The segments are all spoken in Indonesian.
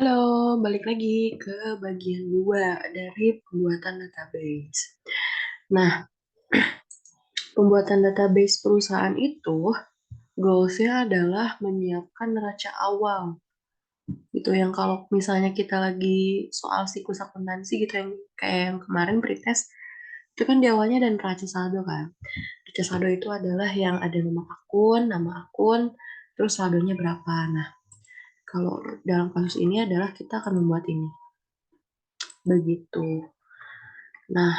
Halo, balik lagi ke bagian 2 dari pembuatan database. Nah, pembuatan database perusahaan itu goals-nya adalah menyiapkan neraca awal. Gitu yang kalau misalnya kita lagi soal siklus akuntansi gitu yang kayak yang kemarin pretest, itu kan di awalnya ada neraca saldo kan. Neraca saldo itu adalah yang ada nama akun, terus saldonya berapa. Nah, kalau dalam kasus ini adalah kita akan membuat ini. Begitu. Nah,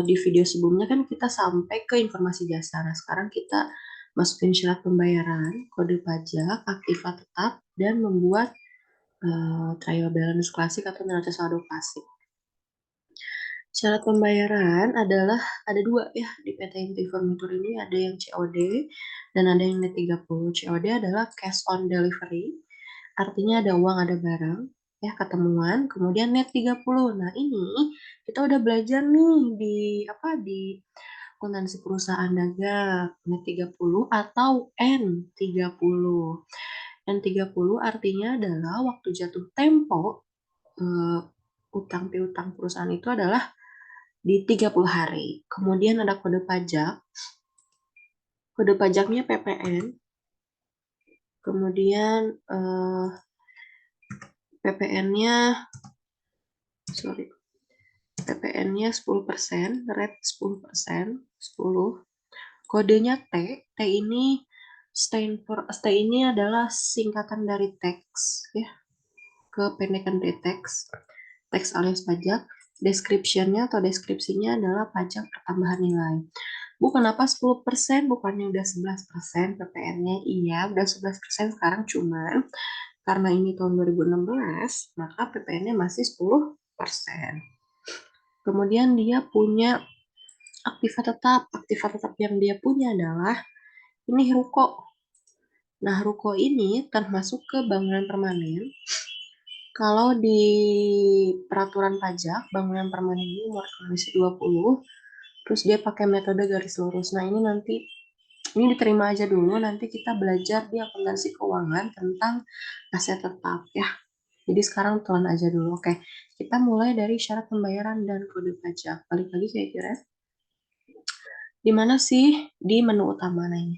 di video sebelumnya kan kita sampai ke informasi jasa. Nah, sekarang kita masukin syarat pembayaran, kode pajak, aktiva tetap, dan membuat trial balance klasik atau neraca saldo klasik. Syarat pembayaran adalah ada dua ya di PT Inti Furnitur ini, ada yang COD dan ada yang net 30. COD adalah cash on delivery, artinya ada uang ada barang ya ketemuan, kemudian net 30. Nah, ini kita udah belajar nih di akuntansi perusahaan dagang net 30 atau N30. N30 artinya adalah waktu jatuh tempo utang piutang perusahaan itu adalah di 30 hari. Kemudian ada kode pajak. Kode pajaknya PPN. Kemudian PPN-nya sorry. PPN-nya 10%, rate 10%, 10. Kodenya T. T ini T ini adalah singkatan dari tax ya. Kependekan dari tax. Tax alias pajak. Description-nya atau deskripsinya adalah pajak pertambahan nilai. Bu, kenapa 10%? Bukannya udah 11% PPN-nya? Iya, udah 11% sekarang, cuman karena ini tahun 2016, maka PPN-nya masih 10%. Kemudian dia punya aktiva tetap. Aktiva tetap yang dia punya adalah ini ruko. Nah, ruko ini termasuk ke bangunan permanen. Kalau di peraturan pajak, bangunan permanen ini nomor Komisi 20, terus dia pakai metode garis lurus. Nah, ini nanti ini diterima aja dulu, nanti kita belajar di akuntansi keuangan tentang aset tetap ya. Jadi sekarang telan aja dulu. Oke, kita mulai dari syarat pembayaran dan kode pajak. Balik lagi kira-kira. Di mana sih di menu utama ini?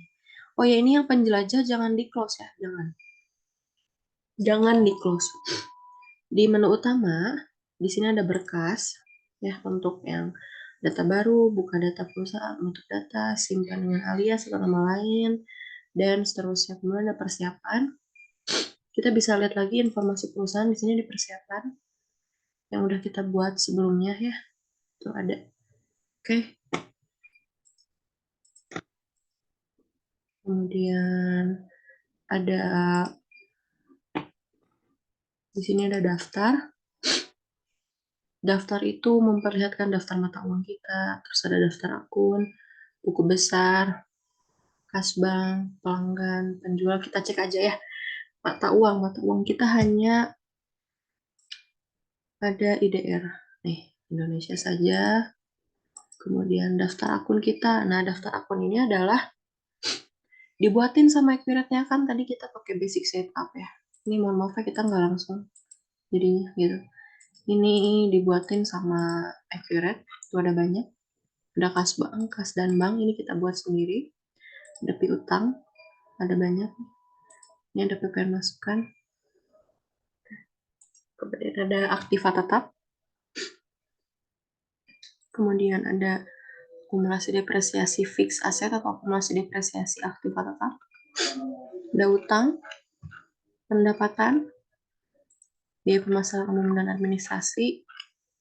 Oh ya, ini yang penjelajah jangan di close ya, jangan. Jangan di close. Di menu utama, di sini ada berkas ya untuk yang data baru, buka data perusahaan, untuk data, simpan dengan alias atau nama lain, dan seterusnya. Kemudian ada persiapan. Kita bisa lihat lagi informasi perusahaan di sini di persiapan yang udah kita buat sebelumnya ya. Itu ada. Oke. Kemudian ada di sini ada daftar. Daftar itu memperlihatkan daftar mata uang kita, terus ada daftar akun, buku besar, kas bank, pelanggan, penjual. Kita cek aja ya. Mata uang kita hanya ada IDR. Nih, Indonesia saja. Kemudian daftar akun kita. Nah, daftar akun ini adalah dibuatin sama Accurate-nya kan tadi kita pakai basic setup ya. Ini mohon maaf ya kita nggak langsung jadinya gitu. Ini dibuatin sama Accurate. Itu ada banyak. Ada kas bank, kas dan bank ini kita buat sendiri. Ada piutang, ada banyak. Ini ada PPN masukan. Kemudian ada aktiva tetap. Kemudian ada akumulasi depresiasi fix aset atau akumulasi depresiasi aktiva tetap. Ada utang, pendapatan, biaya pemasaran umum dan administrasi,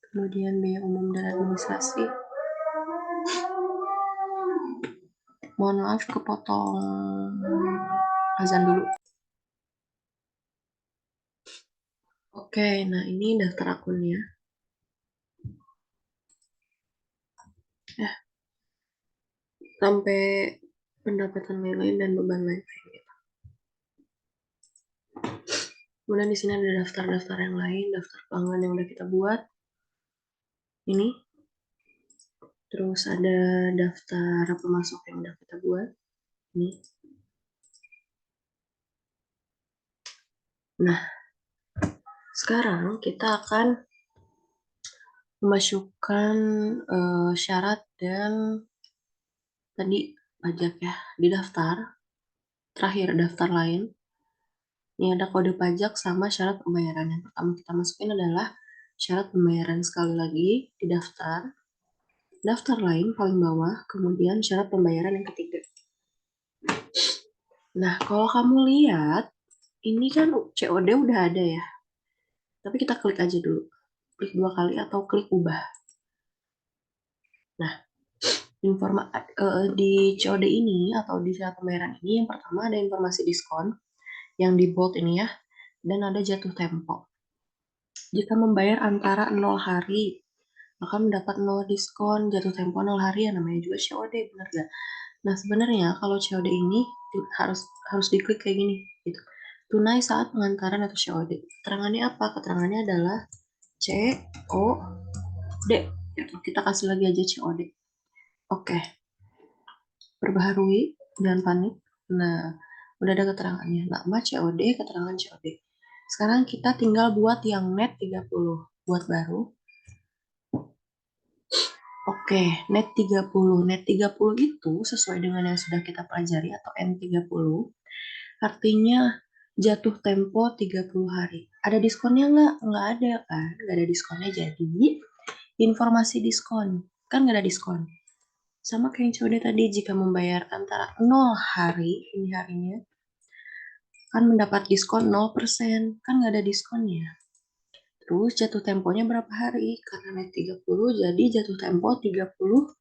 kemudian biaya umum dan administrasi. Mohon maaf kepotong azan dulu. Oke, nah ini daftar akunnya. Sampai pendapatan lain dan beban lain. Kemudian di sini ada daftar-daftar yang lain, daftar pelanggan yang udah kita buat. Ini. Terus ada daftar pemasok yang udah kita buat. Ini. Nah, sekarang kita akan memasukkan syarat dan tadi pajak ya di daftar. Terakhir daftar lain. Ini ada kode pajak sama syarat pembayaran. Yang pertama kita masukin adalah syarat pembayaran, sekali lagi di daftar. Daftar lain paling bawah, kemudian syarat pembayaran yang ketiga. Nah, kalau kamu lihat, ini kan COD udah ada ya. Tapi kita klik aja dulu. Klik 2 kali atau klik ubah. Nah, di COD ini atau di syarat pembayaran ini, yang pertama ada informasi diskon yang di bold ini ya, dan ada jatuh tempo. Jika membayar antara 0 hari, maka mendapat 0 diskon, jatuh tempo 0 hari, ya namanya juga COD, benar gak? Nah, sebenarnya kalau COD ini harus diklik kayak gini, gitu. Tunai saat pengantaran atau COD. Keterangannya apa? Keterangannya adalah COD. Kita kasih lagi aja COD. Oke. Perbaharui, jangan panik. Nah, udah ada keterangannya. Nama COD, keterangan COD. Sekarang kita tinggal buat yang net 30. Buat baru. Oke, net 30. Net 30 itu sesuai dengan yang sudah kita pelajari atau N30. Artinya jatuh tempo 30 hari. Ada diskonnya nggak? Nggak ada kan? Nggak ada diskonnya. Jadi informasi diskon. Kan nggak ada diskon. Sama kayak yang COD tadi, jika membayar antara 0 hari, ini harinya, kan mendapat diskon 0%. Kan nggak ada diskonnya. Terus jatuh temponya berapa hari? Karena net 30, jadi jatuh tempo 30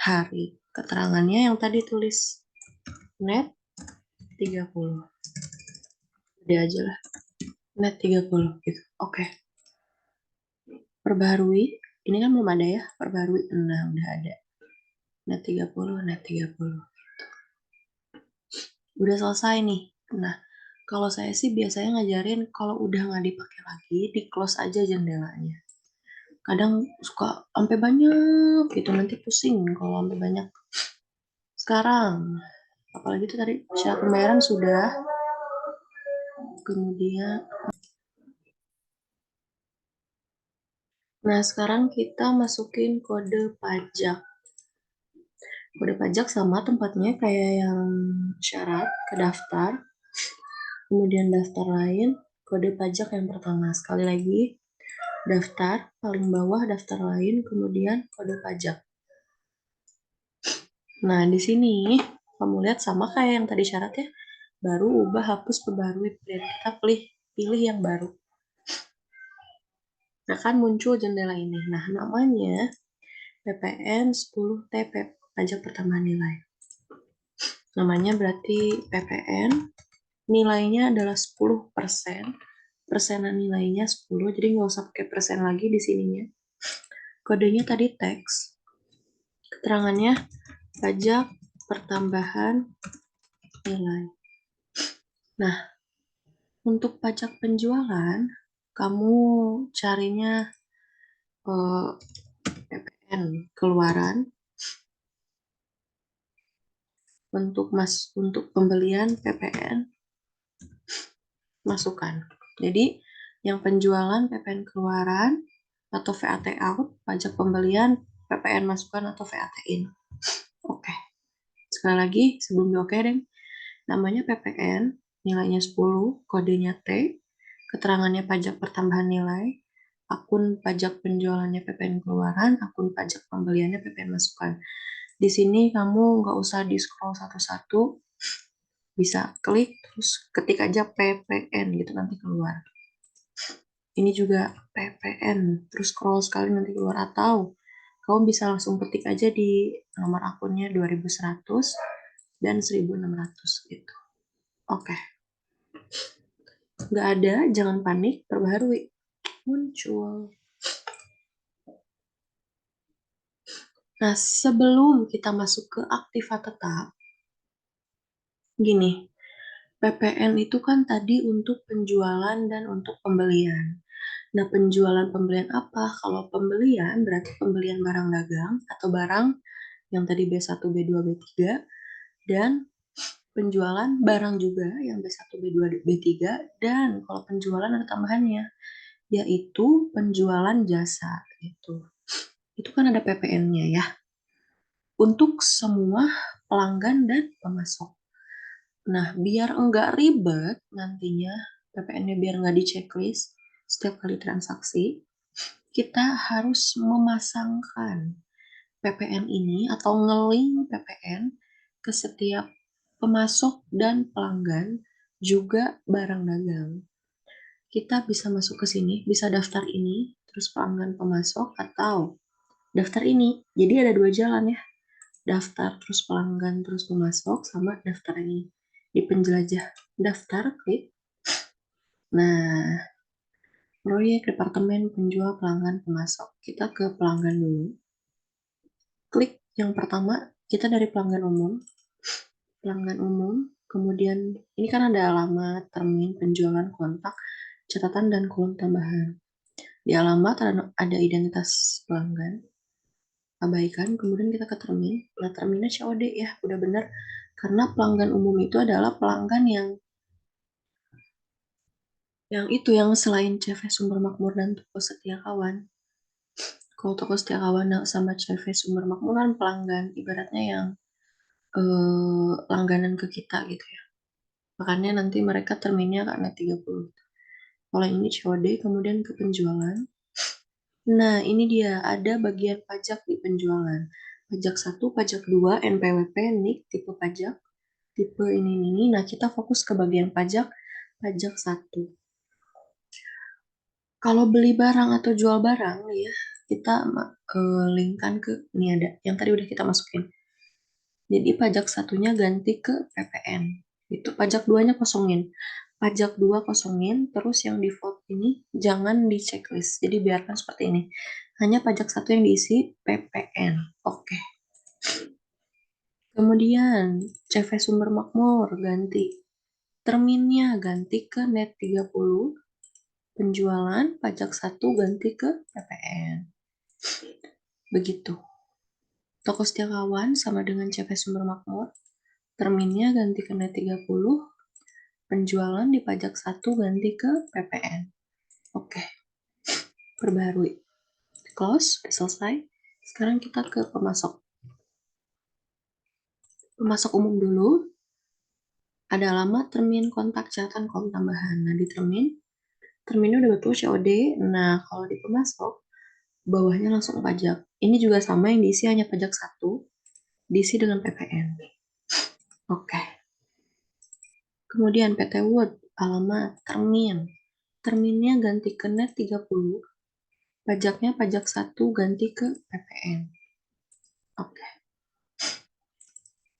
hari. Keterangannya yang tadi tulis net 30. Udah aja lah. Net 30 gitu. Oke. Perbaharui. Ini kan belum ada ya. Perbaharui. Nah, udah ada. Net 30, net 30. Udah selesai nih. Nah, kalau saya sih biasanya ngajarin kalau udah nggak dipakai lagi, di close aja jendelanya. Kadang suka sampai banyak gitu, nanti pusing kalau sampai banyak. Sekarang, apalagi itu tadi syarat pembayaran sudah. Kemudian, nah sekarang kita masukin kode pajak. Kode pajak sama tempatnya kayak yang syarat ke daftar. Kemudian daftar lain, kode pajak yang pertama. Sekali lagi, daftar, paling bawah daftar lain, kemudian kode pajak. Nah, di sini kamu lihat sama kayak yang tadi syaratnya. Baru, ubah, hapus, perbarui, print. Kita pilih yang baru. Nah, kan muncul jendela ini. Nah, namanya PPN 10TP, pajak pertambahan nilai. Namanya berarti PPN, nilainya adalah 10%. Persenan nilainya 10, jadi nggak usah pakai persen lagi di sininya. Kodenya tadi teks. Keterangannya pajak pertambahan nilai. Nah, untuk pajak penjualan, kamu carinya PPN keluaran. Untuk pembelian PPN masukkan. Jadi yang penjualan PPN keluaran atau VAT out, pajak pembelian PPN masukkan atau VAT in. Oke. Sekali lagi sebelum di oke deh. Namanya PPN, nilainya 10, kodenya T, keterangannya pajak pertambahan nilai, akun pajak penjualannya PPN keluaran, akun pajak pembeliannya PPN masukkan. Di sini kamu nggak usah di scroll satu-satu, bisa klik terus ketik aja PPN gitu nanti keluar. Ini juga PPN, terus scroll sekali nanti keluar, atau kamu bisa langsung ketik aja di nomor akunnya 2100 dan 1600 gitu. Oke. Nggak ada, jangan panik, perbaharui. Muncul. Nah, sebelum kita masuk ke aktiva tetap, gini, PPN itu kan tadi untuk penjualan dan untuk pembelian. Nah, penjualan pembelian apa? Kalau pembelian berarti pembelian barang dagang atau barang yang tadi B1, B2, B3, dan penjualan barang juga yang B1, B2, B3, dan kalau penjualan ada tambahannya, yaitu penjualan jasa gitu. Itu kan ada PPN-nya ya. Untuk semua pelanggan dan pemasok. Nah, biar enggak ribet nantinya, PPN-nya biar enggak di checklist setiap kali transaksi, kita harus memasangkan PPN ini atau nge-link PPN ke setiap pemasok dan pelanggan, juga barang dagang. Kita bisa masuk ke sini, bisa daftar ini, terus pelanggan pemasok, atau daftar ini. Jadi ada dua jalan ya. Daftar, terus pelanggan, terus pemasok, sama daftar ini. Di penjelajah daftar, klik. Nah, proyek departemen penjual pelanggan pemasok. Kita ke pelanggan dulu. Klik yang pertama, kita dari pelanggan umum. Pelanggan umum, kemudian ini kan ada alamat, termin, penjualan, kontak, catatan, dan kolom tambahan. Di alamat ada identitas pelanggan, abaikan, kemudian kita ke termin. Nah, terminnya COD ya, udah benar. Karena pelanggan umum itu adalah pelanggan yang selain CV Sumber Makmur dan Toko Setia Kawan. Kalau Toko Setia Kawan sama CV Sumber Makmur kan pelanggan, ibaratnya yang langganan ke kita gitu ya. Makanya nanti mereka terminnya karena 30. Kalau ini COD, kemudian ke penjualan. Nah, ini dia, ada bagian pajak di penjualan. Pajak 1, pajak 2, NPWP, NIK, tipe pajak, tipe ini. Nah, kita fokus ke bagian pajak, pajak 1. Kalau beli barang atau jual barang, ya, kita linkkan ke, ini ada, yang tadi udah kita masukin. Jadi pajak satunya ganti ke PPN. Itu pajak 2-nya kosongin. Pajak 2 kosongin, terus yang default ini jangan di checklist. Jadi biarkan seperti ini. Hanya pajak 1 yang diisi PPN. Oke. Kemudian CV Sumber Makmur ganti. Terminnya ganti ke net 30. Penjualan pajak 1 ganti ke PPN. Begitu. Toko Setia Kawan sama dengan CV Sumber Makmur. Terminnya ganti ke net 30. Penjualan di pajak 1 ganti ke PPN. Oke. Perbarui. Close, selesai. Sekarang kita ke pemasok. Pemasok umum dulu. Ada alamat, termin, kontak, catatan, kolom tambahan. Nah, di terminnya udah betul COD. Nah, kalau di pemasok, bawahnya langsung pajak. Ini juga sama, yang diisi hanya pajak 1, diisi dengan PPN. Oke. Kemudian PT Wood, alamat, termin. Terminnya ganti ke net 30. Pajaknya pajak 1 ganti ke PPN. Oke.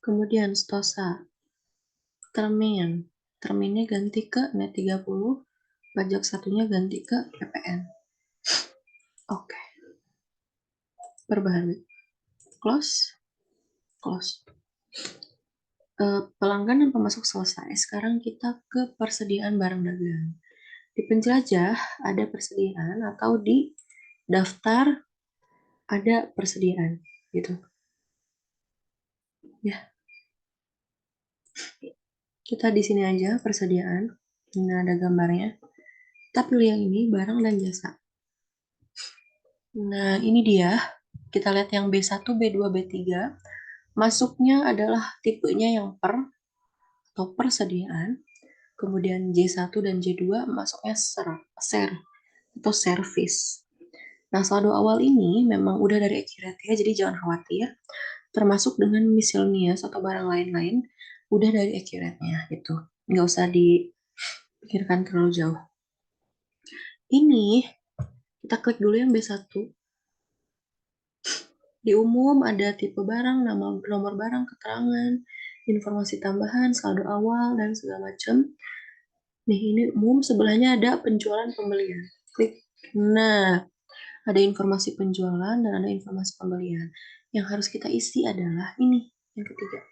Kemudian Stosa, termin. Terminnya ganti ke net 30. Pajak satunya ganti ke PPN. Oke. Perbaharui. Close. Close. Pelanggan dan pemasok selesai. Sekarang kita ke persediaan barang dagang. Di penjelajah ada persediaan, atau di daftar ada persediaan gitu. Ya. Kita di sini aja persediaan. Ini ada gambarnya. Kita pilih yang ini, barang dan jasa. Nah, ini dia. Kita lihat yang B1, B2, B3. Masuknya adalah tipenya yang per atau persediaan. Kemudian J1 dan J2 masuknya ser atau service. Nah, saldo awal ini memang udah dari accurate ya, jadi jangan khawatir. Termasuk dengan miscellaneous atau barang lain-lain, udah dari accurate-nya gitu. Nggak usah dipikirkan terlalu jauh. Ini, kita klik dulu yang B1. Di umum ada tipe barang, nama, nomor barang, keterangan, informasi tambahan, saldo awal, dan segala macam. Nih, ini umum, sebelahnya ada penjualan pembelian. Klik. Nah, ada informasi penjualan dan ada informasi pembelian. Yang harus kita isi adalah ini, yang ketiga.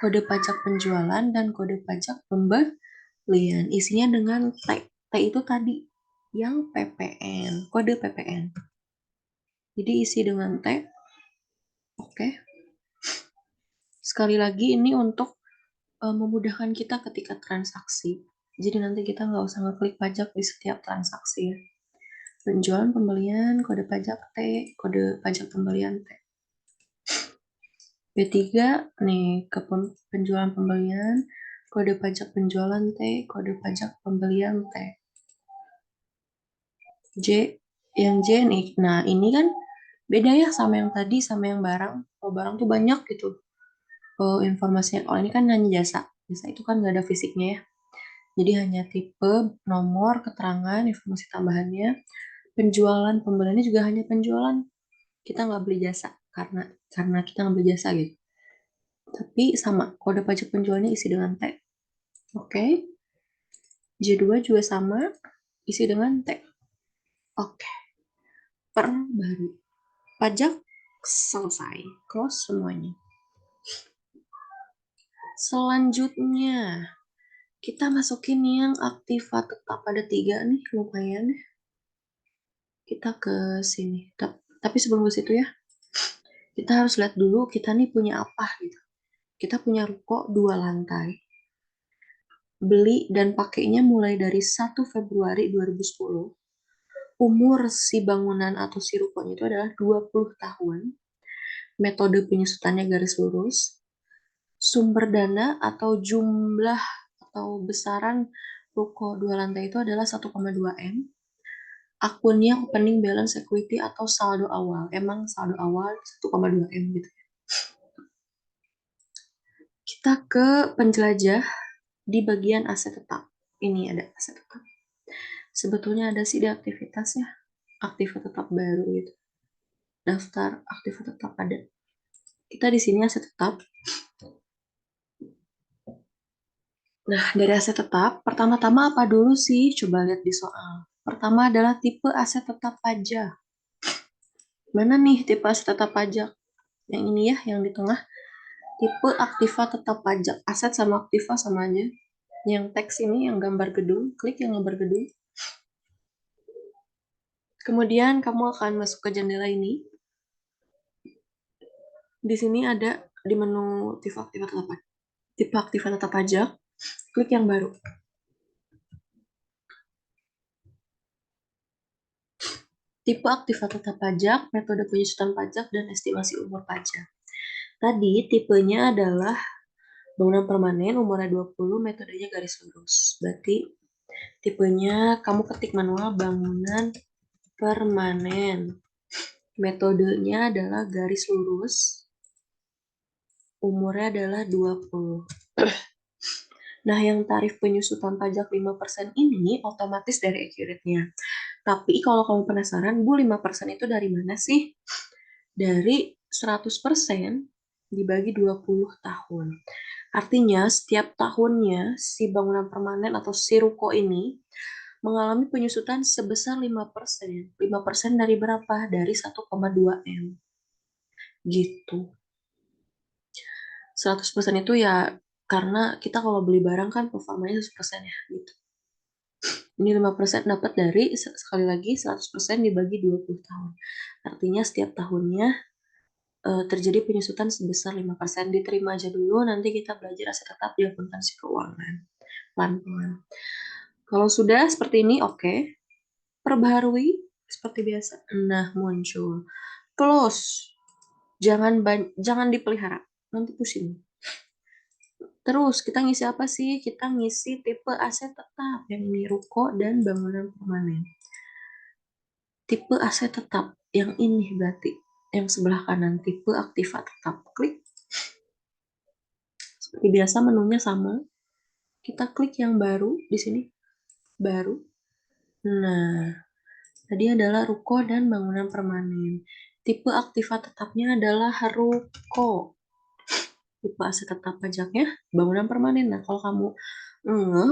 Kode pajak penjualan dan kode pajak pembelian. Isinya dengan T. T itu tadi, yang PPN, kode PPN. Jadi isi dengan T. Oke. Sekali lagi ini untuk memudahkan kita ketika transaksi. Jadi nanti kita nggak usah ngeklik pajak di setiap transaksi ya. Penjualan pembelian, kode pajak T, kode pajak pembelian T. B3 nih ke penjualan pembelian, kode pajak penjualan T, kode pajak pembelian T. J, yang J nih. Nah, ini kan beda ya sama yang tadi, sama yang barang. Kalau barang tuh banyak gitu. Informasinya. Kalau ini kan hanya jasa. Jasa itu kan nggak ada fisiknya ya. Jadi hanya tipe, nomor, keterangan, informasi tambahannya. Penjualan pembeliannya juga hanya penjualan. Kita nggak beli jasa karena kita nggak beli jasa gitu. Tapi sama, kode pajak penjualnya isi dengan T. Oke. J2 juga sama, isi dengan T. Oke. Baru. Pajak selesai. Close semuanya. Selanjutnya, kita masukin yang aktiva tetap ada 3 nih, lumayan ya. Kita ke sini. Tapi sebelum ke situ ya, kita harus lihat dulu kita nih punya apa gitu. Kita punya ruko 2 lantai. Beli dan pakainya mulai dari 1 Februari 2010. Umur si bangunan atau si rukonya itu adalah 20 tahun. Metode penyusutannya garis lurus. Sumber dana atau jumlah atau besaran ruko 2 lantai itu adalah 1,2 M. Akunnya opening balance equity atau saldo awal. Emang saldo awal 1,2 M gitu. Kita ke penjelajah di bagian aset tetap. Ini ada aset tetap. Sebetulnya ada sih di aktivitasnya. Aktiva tetap baru gitu. Daftar aktiva tetap ada. Kita di sini aset tetap. Nah, dari aset tetap, pertama-tama apa dulu sih? Coba lihat di soal. Pertama adalah tipe aset tetap pajak. Mana nih tipe aset tetap pajak? Yang ini ya, yang di tengah. Tipe aktiva tetap pajak. Aset sama aktiva sama aja. Yang teks ini, yang gambar gedung, klik yang gambar gedung. Kemudian kamu akan masuk ke jendela ini. Di sini ada di menu tipe aktiva tetap pajak. Tipe aktiva tetap pajak, klik yang baru. Tipe aktiva tetap pajak, metode penyusutan pajak, dan estimasi umur pajak. Tadi tipenya adalah bangunan permanen, umurnya 20, metodenya garis lurus. Berarti tipenya kamu ketik manual bangunan permanen. Metodenya adalah garis lurus. Umurnya adalah 20. Nah, yang tarif penyusutan pajak 5% ini otomatis dari accurate-nya. Tapi kalau kamu penasaran, Bu, 5% itu dari mana sih? Dari 100% dibagi 20 tahun. Artinya, setiap tahunnya si bangunan permanen atau si ruko ini mengalami penyusutan sebesar 5%. 5% dari berapa? Dari 1,2 M. Gitu. 100% itu ya karena kita kalau beli barang kan performanya 100% ya gitu. Ini 5% dapat dari sekali lagi 100% dibagi 20 tahun. Artinya setiap tahunnya terjadi penyusutan sebesar 5%. Diterima aja dulu, nanti kita belajar aset tetap di akuntansi keuangan. Pelan-pelan. Kalau sudah seperti ini, oke. Perbaharui seperti biasa. Nah, muncul. Close. Jangan dipelihara. Nanti pusing. Terus, kita ngisi apa sih? Kita ngisi tipe aset tetap. Yang ini ruko dan bangunan permanen. Tipe aset tetap. Yang ini berarti. Yang sebelah kanan. Tipe aktiva tetap. Klik. Seperti biasa menunya sama. Kita klik yang baru di sini. Baru. Nah, tadi adalah ruko dan bangunan permanen. Tipe aktiva tetapnya adalah ruko. Tipe aset tetap pajaknya bangunan permanen. Nah, kalau kamu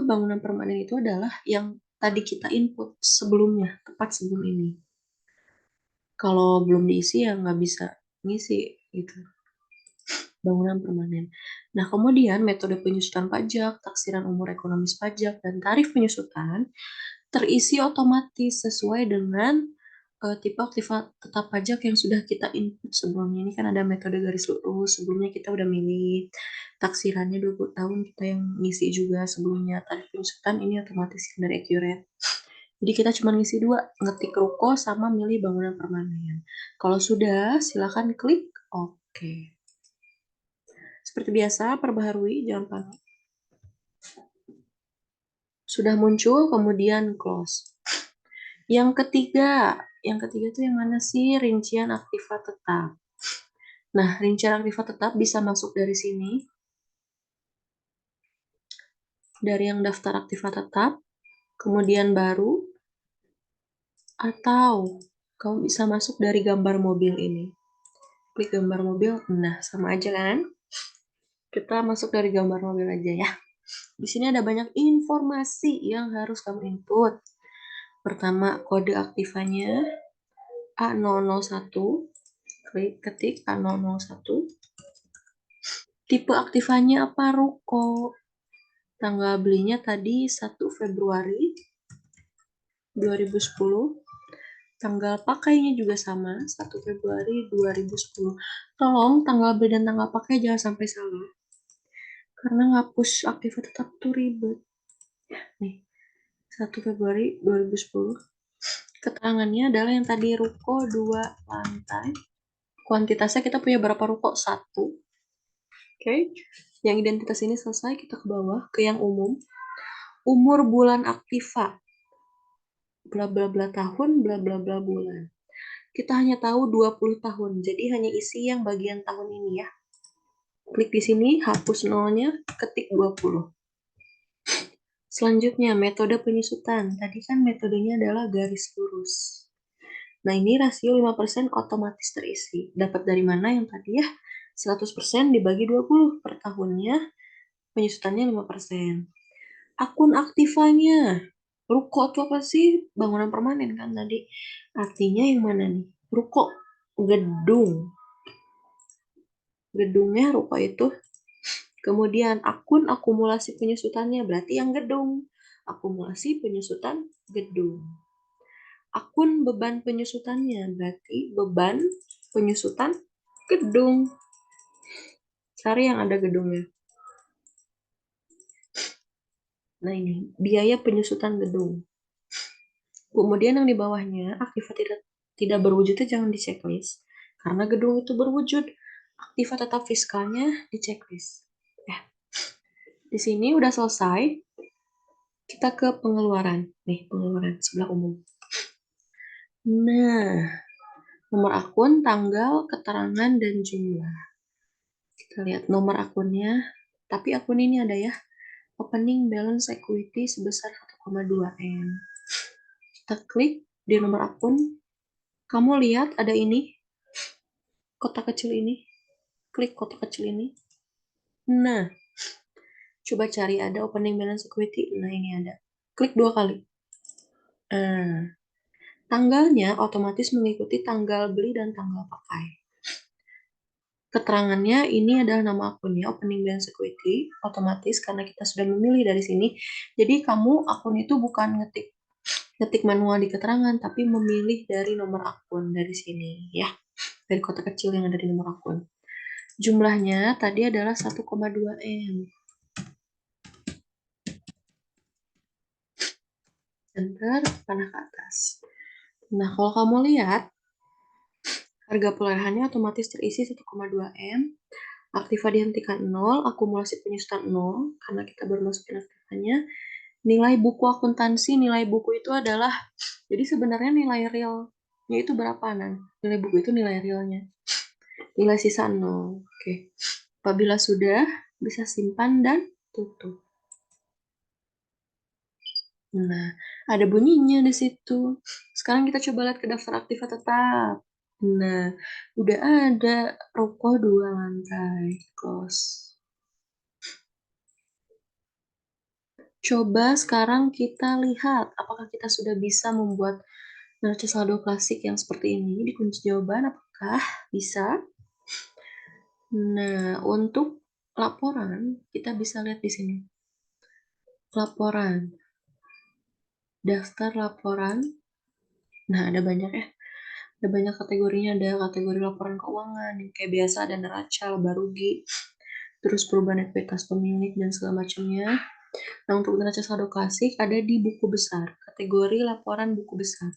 bangunan permanen itu adalah yang tadi kita input sebelumnya, tepat sebelum ini. Kalau belum diisi ya nggak bisa ngisi gitu. Bangunan permanen. Nah, kemudian metode penyusutan pajak, taksiran umur ekonomis pajak, dan tarif penyusutan terisi otomatis sesuai dengan tipe aktiva tetap pajak yang sudah kita input sebelumnya. Ini kan ada metode garis lurus, sebelumnya kita udah milih. Taksirannya 20 tahun kita yang ngisi juga sebelumnya. Tarif penyusutan ini otomatis dari Accurate. Jadi kita cuma ngisi dua, ngetik ruko sama milih bangunan permanen. Kalau sudah, silakan klik OK. Seperti biasa, perbaharui, jangan panik. Sudah muncul, kemudian close. Yang ketiga itu yang mana sih? Rincian aktiva tetap. Nah, rincian aktiva tetap bisa masuk dari sini. Dari yang daftar aktiva tetap, kemudian baru, atau kamu bisa masuk dari gambar mobil ini. Klik gambar mobil, nah sama aja kan? Kita masuk dari gambar mobil aja ya. Di sini ada banyak informasi yang harus kamu input. Pertama, kode aktivanya A001. Klik ketik A001. Tipe aktivanya apa? Ruko. Tanggal belinya tadi 1 Februari 2010. Tanggal pakainya juga sama, 1 Februari 2010. Tolong tanggal beli dan tanggal pakai jangan sampai salah. Karena ngapus aktiva tetap tuh ribet. Nih, 1 Februari 2010. Keterangannya adalah yang tadi ruko 2 lantai. Kuantitasnya kita punya berapa ruko? 1. Oke. Yang identitas ini selesai, kita ke bawah, ke yang umum. Umur bulan aktiva. Bla bla bla tahun, bla bla bla bulan. Kita hanya tahu 20 tahun, jadi hanya isi yang bagian tahun ini ya. Klik di sini, hapus nolnya, ketik 20. Selanjutnya, metode penyusutan. Tadi kan metodenya adalah garis lurus. Nah, ini rasio 5% otomatis terisi. Dapat dari mana yang tadi ya? 100% dibagi 20 per tahunnya, penyusutannya 5%. Akun aktivanya. Ruko itu apa sih? Bangunan permanen kan tadi. Artinya yang mana nih? Ruko. Gedung. Gedungnya ruko itu. Kemudian akun akumulasi penyusutannya berarti yang gedung. Akumulasi penyusutan gedung. Akun beban penyusutannya berarti beban penyusutan gedung. Cari yang ada gedungnya. Nah ini, biaya penyusutan gedung. Kemudian yang di bawahnya, aktiva tidak berwujudnya jangan di checklist. Karena gedung itu berwujud. Aktiva tetap fiskalnya di checklist. Di sini udah selesai. Kita ke pengeluaran. Nih, pengeluaran sebelah umum. Nah, nomor akun, tanggal, keterangan, dan jumlah. Kita lihat nomor akunnya. Tapi akun ini ada ya. Opening balance equity sebesar 1,2 M. Kita klik di nomor akun. Kamu lihat ada ini. Kotak kecil ini. Klik kotak kecil ini. Nah, coba cari ada opening balance equity. Nah, ini ada. Klik 2 kali. Nah, tanggalnya otomatis mengikuti tanggal beli dan tanggal pakai. Keterangannya ini adalah nama akunnya, opening balance equity, otomatis karena kita sudah memilih dari sini. Jadi kamu akun itu bukan ngetik manual di keterangan, tapi memilih dari nomor akun dari sini ya, dari kotak kecil yang ada di nomor akun. Jumlahnya tadi adalah 1,2 M. Enter, panah ke atas. Nah, kalau kamu lihat, harga perolehannya otomatis terisi 1,2 M. Aktiva dihentikan 0, akumulasi penyusutan 0, karena kita baru masukin aktivanya. Nilai buku akuntansi, nilai buku itu adalah, jadi sebenarnya nilai realnya itu berapa, Nan? Nilai buku itu nilai realnya. Nilai sisa 0. Oke. Apabila sudah, bisa simpan dan tutup. Nah, ada bunyinya di situ. Sekarang kita coba lihat ke daftar aktiva tetap. Nah, udah ada ruko 2 lantai. Close. Coba sekarang kita lihat apakah kita sudah bisa membuat neraca saldo klasik yang seperti ini. Di kunci jawaban apakah bisa? Nah, untuk laporan kita bisa lihat di sini. Laporan. Daftar laporan. Nah, ada banyak ya. Ada banyak kategorinya, ada kategori laporan keuangan, yang kayak biasa ada neraca, laba rugi, terus perubahan ekuitas pemilik, dan segala macamnya. Nah, untuk neraca saldo klasik ada di buku besar, kategori laporan buku besar.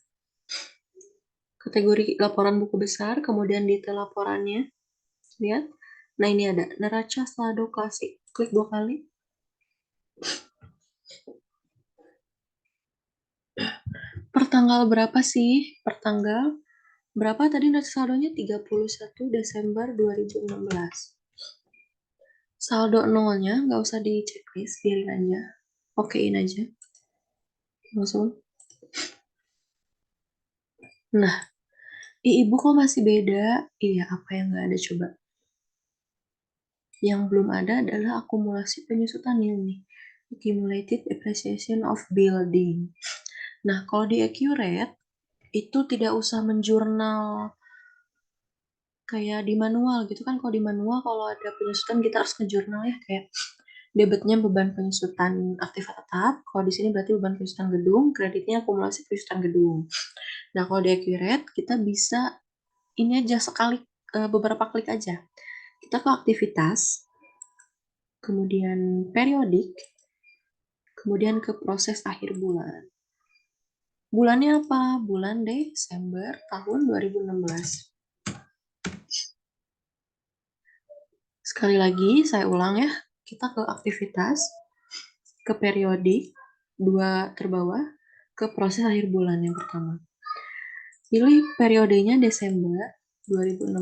Kategori laporan buku besar, kemudian detail laporannya. Lihat. Nah, ini ada neraca saldo klasik. Klik 2 kali. Per tanggal berapa sih? Per tanggal berapa tadi neraca saldonya? 31 Desember 2016. Saldo nolnya nggak usah di checklist, biarin aja. Okein aja. Langsung. Nah, ibu kok masih beda? Iya, apa yang nggak ada coba? Yang belum ada adalah akumulasi penyusutan nilai. Accumulated appreciation of building. Nah, kalau di accurate, itu tidak usah menjurnal kayak di manual gitu kan. Kalau di manual, kalau ada penyusutan kita harus ngejurnal ya, kayak debitnya beban penyusutan aktiva tetap. Kalau di sini berarti beban penyusutan gedung, kreditnya akumulasi penyusutan gedung. Nah, kalau di accurate, kita bisa ini aja sekali, beberapa klik aja. Kita ke aktivitas, kemudian periodik, kemudian ke proses akhir bulan. Bulannya apa? Bulan Desember tahun 2016. Sekali lagi, saya ulang ya. Kita ke aktivitas, ke periodik, 2 terbawah, ke proses akhir bulan yang pertama. Pilih periodenya Desember 2016.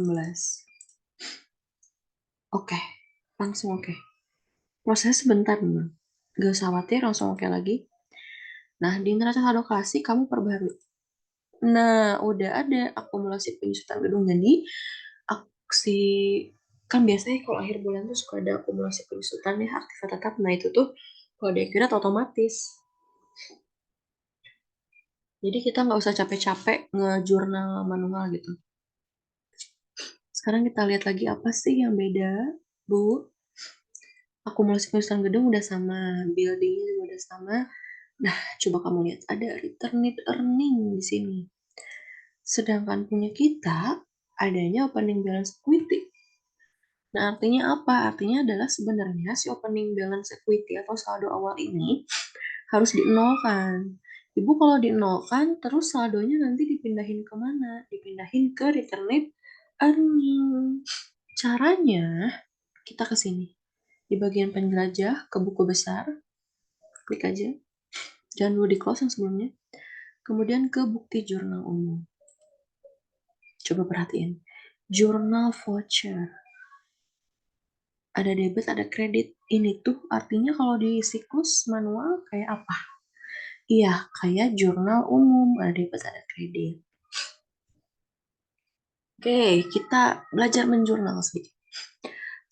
Oke, langsung oke. Proses sebentar memang. Gak usah khawatir, langsung oke lagi. Nah, di neraca saldo klasik kamu perbarui. Nah, udah ada akumulasi penyusutan gedung. Jadi, aksi kan biasanya kalau akhir bulan tuh suka ada akumulasi penyusutan ya, aktiva tetap. Nah, itu tuh kalau di accurate otomatis. Jadi kita nggak usah capek-capek ngejurnal manual gitu. Sekarang kita lihat lagi apa sih yang beda, Bu? Akumulasi penyusutan gedung udah sama, buildingnya juga udah sama. Nah, coba kamu lihat ada returned earning di sini. Sedangkan punya kita adanya opening balance equity. Nah, artinya apa? Artinya adalah sebenarnya si opening balance equity atau saldo awal ini harus dinolkan. Ibu kalau dinolkan, terus saldonya nanti dipindahin kemana? Dipindahin ke returned earning. Caranya, kita ke sini. Di bagian penjelajah, ke buku besar, klik aja. Jangan dulu di close yang sebelumnya. Kemudian ke bukti jurnal umum. Coba perhatiin. Jurnal voucher. Ada debit, ada kredit. Ini tuh artinya kalau di siklus manual kayak apa? Iya, kayak jurnal umum. Ada debit, ada kredit. Oke, kita belajar menjurnal sih.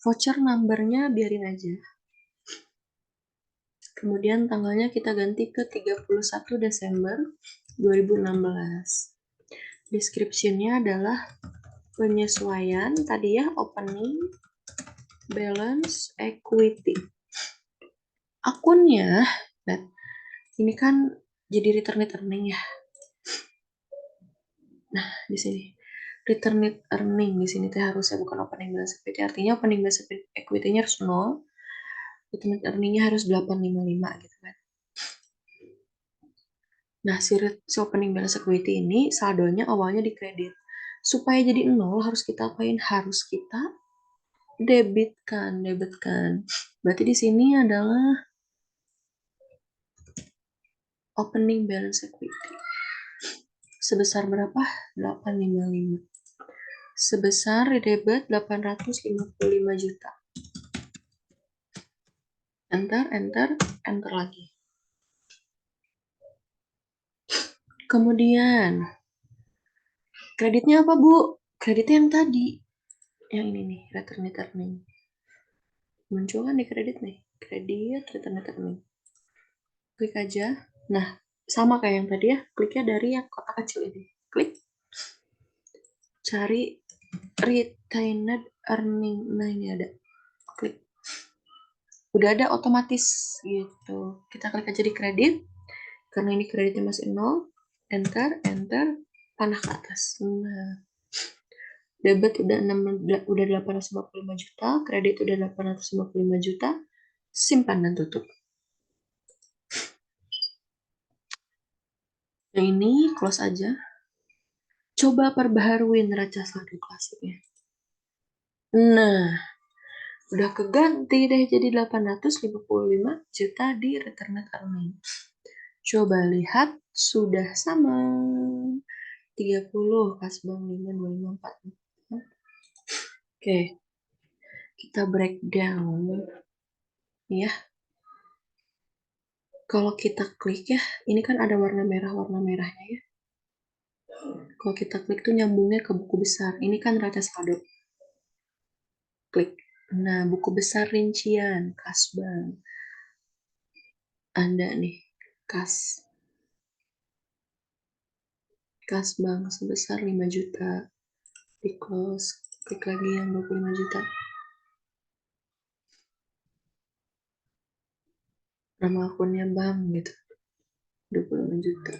Voucher numbernya biarin aja. Kemudian tanggalnya kita ganti ke 31 Desember 2016. Description-nya adalah penyesuaian tadi ya, opening balance equity. Akunnya, ini kan jadi returned earning ya. Nah, di sini returned earning di sini teh harusnya bukan opening balance equity. Artinya opening balance equity-nya harus 0, returned earning-nya harus 855 gitu kan. Nah, si opening balance equity ini saldonya awalnya di kredit. Supaya jadi 0 harus kita apain? Harus kita debitkan. Berarti di sini adalah opening balance equity. Sebesar berapa? 855. Sebesar debit 855 juta. Enter lagi. Kemudian, kreditnya apa, Bu? Kreditnya yang tadi. Yang ini nih, returned earning. Muncul kan di kredit nih. Kredit, returned earning. Klik aja. Nah, sama kayak yang tadi ya. Kliknya dari yang kotak kecil ini. Klik. Cari retained earning. Nah, ini ada. Klik. Udah ada otomatis gitu. Kita klik aja di kredit. Karena ini kreditnya masih 0. Enter. panah ke atas. Nah, debit udah 855 juta, kredit udah 855 juta, simpan dan tutup. Nah, ini close aja. Coba perbaharui neraca saldo klasiknya. Nah, udah keganti deh jadi 855 juta di return earning. Coba lihat, sudah sama. 30, kasbank 52544. Oke, kita breakdown. Ya, kalau kita klik ya, ini kan ada warna merahnya ya. Kalau kita klik tuh nyambungnya ke buku besar. Ini kan neraca saldo. Klik. Nah, buku besar rincian, kasbank. Ada nih, kasbank sebesar 5 juta. Di close. Klik lagi yang 25 juta. Nama akunnya bank gitu. 25 juta.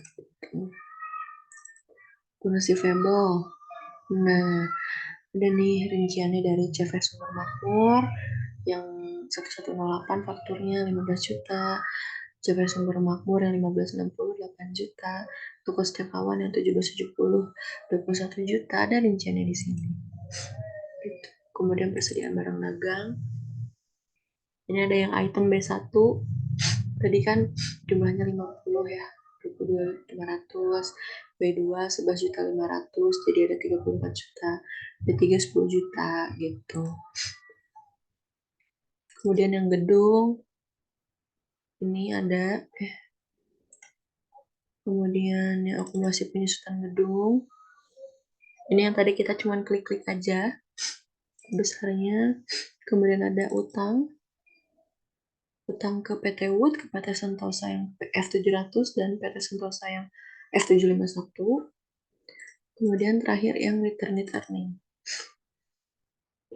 Donasi Fable. Nah, ada nih rinciannya dari CV Sumber Makmur yang 1108 fakturnya 15 juta, CV Sumber Makmur yang 1560 8 juta, toko Setiakawan yang 1770 21 juta, ada rinciannya di sini. Gitu. Kemudian persediaan barang dagang. Ini ada yang item B1. Tadi kan jumlahnya 50 ya. 22.500, B2 11.500.000, jadi ada 34 juta, B3 10 juta gitu. Kemudian yang gedung ini ada kemudian yang akumulasi penyusutan gedung. Ini yang tadi kita cuma klik-klik aja besarnya. Kemudian ada utang ke PT Wood, ke PT Sentosa yang F700 dan PT Sentosa yang F751. Kemudian terakhir yang return earning.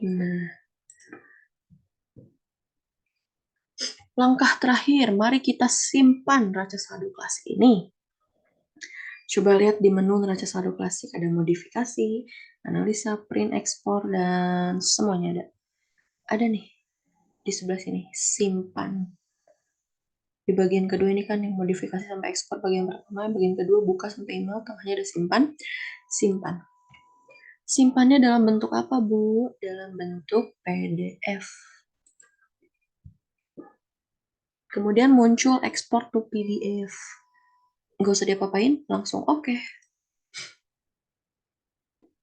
Nah, langkah terakhir, mari kita simpan neraca saldo klasik ini. Coba lihat di menu neraca saldo klasik, ada modifikasi, analisa, print, ekspor, dan semuanya ada. Ada nih, di sebelah sini, simpan. Di bagian kedua ini kan yang modifikasi sampai ekspor bagian pertama, bagian kedua buka sampai email, tengahnya ada simpan. Simpan. Simpannya dalam bentuk apa, Bu? Dalam bentuk PDF. Kemudian muncul ekspor to PDF. Nggak usah diapa-apain, langsung oke.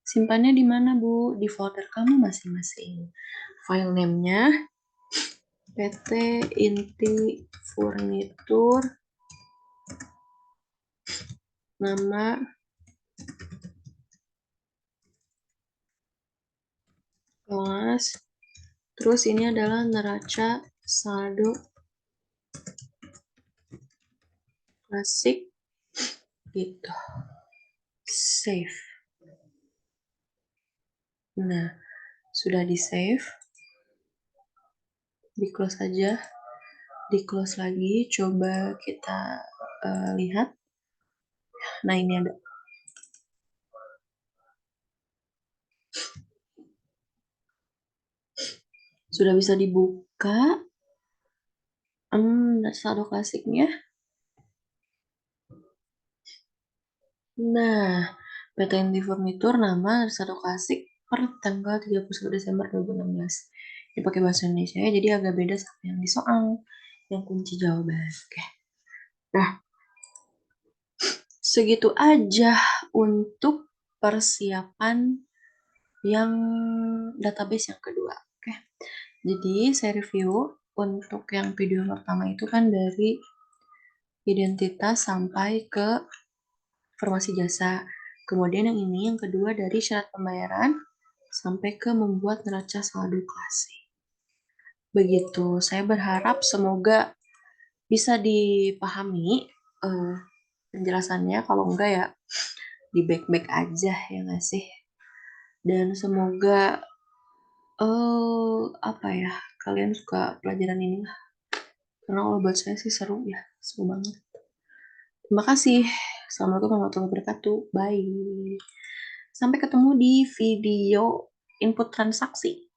Simpannya di mana, Bu? Di folder kamu masing-masing. File name-nya PT Inti Furnitur, nama kelas, terus ini adalah neraca saldo klasik gitu. Save. Nah, sudah di save, di close aja, di close lagi, coba kita lihat. Nah, ini ada. Sudah bisa dibuka. Saldo klasiknya. Nah, PT Inti Furnitur nama saldo klasik per tanggal 31 Desember 2016. Ini pakai bahasa Indonesia ya, jadi agak beda sama yang di soal, yang kunci jawaban. Oke. Nah, segitu aja untuk persiapan yang database yang kedua. Oke. Jadi, saya review untuk yang video pertama itu kan dari identitas sampai ke informasi jasa. Kemudian yang ini, yang kedua dari syarat pembayaran sampai ke membuat neraca saldo klasik. Begitu, saya berharap semoga bisa dipahami penjelasannya. Kalau enggak ya di back-back aja ya nggak sih. Dan semoga apa ya, kalian suka pelajaran ini lah. Karena kalau buat saya sih seru ya, seru banget. Terima kasih. Assalamualaikum warahmatullahi wabarakatuh. Bye. Sampai ketemu di video input transaksi.